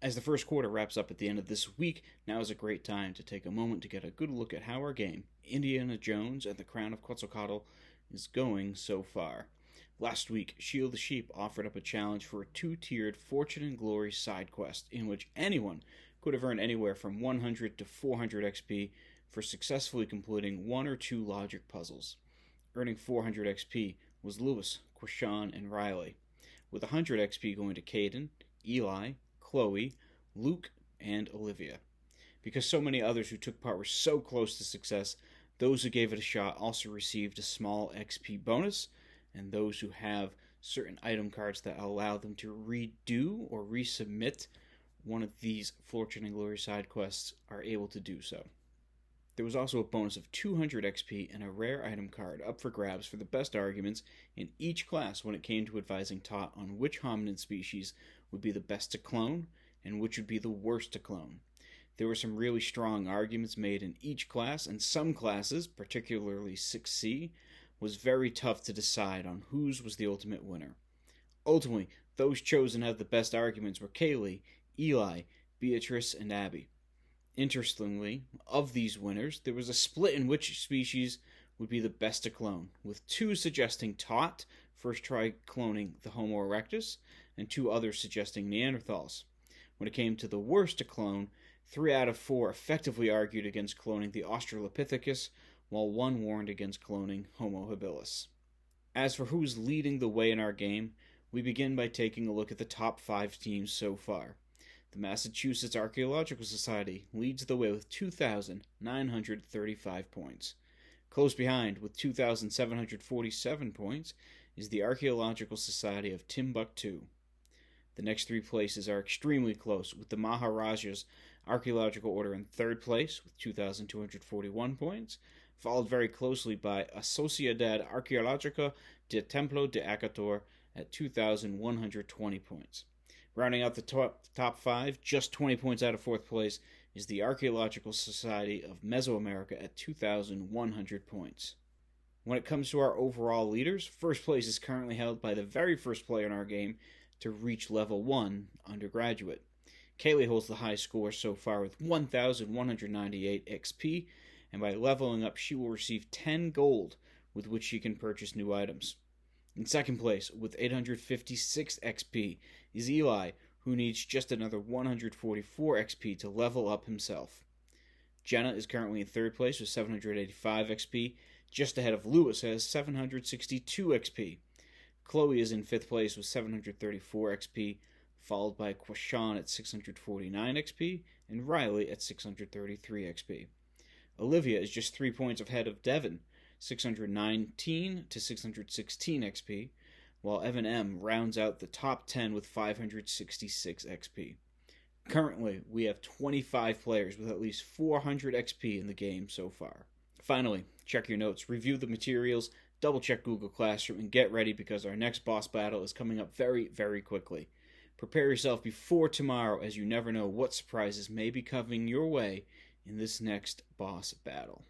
As the first quarter wraps up at the end of this week, now is a great time to take a moment to get a good look at how our game, Indiana Jones and the Crown of Quetzalcoatl, is going so far. Last week, Shield the Sheep offered up a challenge for a two-tiered Fortune and Glory side quest in which anyone could have earned anywhere from 100 to 400 XP for successfully completing one or two logic puzzles. Earning 400 XP was Lewis, Quashan, and Riley, with 100 XP going to Caden, Eli, Chloe, Luke, and Olivia. Because so many others who took part were so close to success, those who gave it a shot also received a small XP bonus, and those who have certain item cards that allow them to redo or resubmit one of these Fortune and Glory side quests are able to do so. There was also a bonus of 200 XP and a rare item card up for grabs for the best arguments in each class when it came to advising Tot on which hominid species would be the best to clone and which would be the worst to clone. There were some really strong arguments made in each class, and some classes, particularly 6C, was very tough to decide on whose was the ultimate winner. Ultimately, those chosen to have the best arguments were Kaylee, Eli, Beatrice, and Abby. Interestingly, of these winners, there was a split in which species would be the best to clone, with two suggesting Tot, first try cloning the Homo erectus, and two others suggesting Neanderthals. When it came to the worst to clone, 3 out of 4 effectively argued against cloning the Australopithecus, while one warned against cloning Homo habilis. As for who's leading the way in our game, we begin by taking a look at the top 5 teams so far. The Massachusetts Archaeological Society leads the way with 2,935 points. Close behind, with 2,747 points, is the Archaeological Society of Timbuktu. The next 3 places are extremely close, with the Maharaja's Archaeological Order in 3rd place with 2,241 points, followed very closely by a Sociedad Arqueológica de Templo de Acator at 2,120 points. Rounding out the top 5, just 20 points out of 4th place, is the Archaeological Society of Mesoamerica at 2,100 points. When it comes to our overall leaders, 1st place is currently held by the very first player in our game to reach level 1, undergraduate. Kaylee holds the high score so far with 1,198 XP, and by leveling up she will receive 10 gold with which she can purchase new items. In 2nd place, with 856 XP, is Eli, who needs just another 144 XP to level up himself. Jenna is currently in 3rd place with 785 XP, just ahead of Lewis, who has 762 XP. Chloe is in 5th place with 734 XP, followed by Quashan at 649 XP, and Riley at 633 XP. Olivia is just 3 points ahead of Devin, 619 to 616 XP, while Evan M rounds out the top 10 with 566 XP. Currently, we have 25 players with at least 400 XP in the game so far. Finally, check your notes, review the materials, double-check Google Classroom, and get ready because our next boss battle is coming up very, very quickly. Prepare yourself before tomorrow, as you never know what surprises may be coming your way in this next boss battle.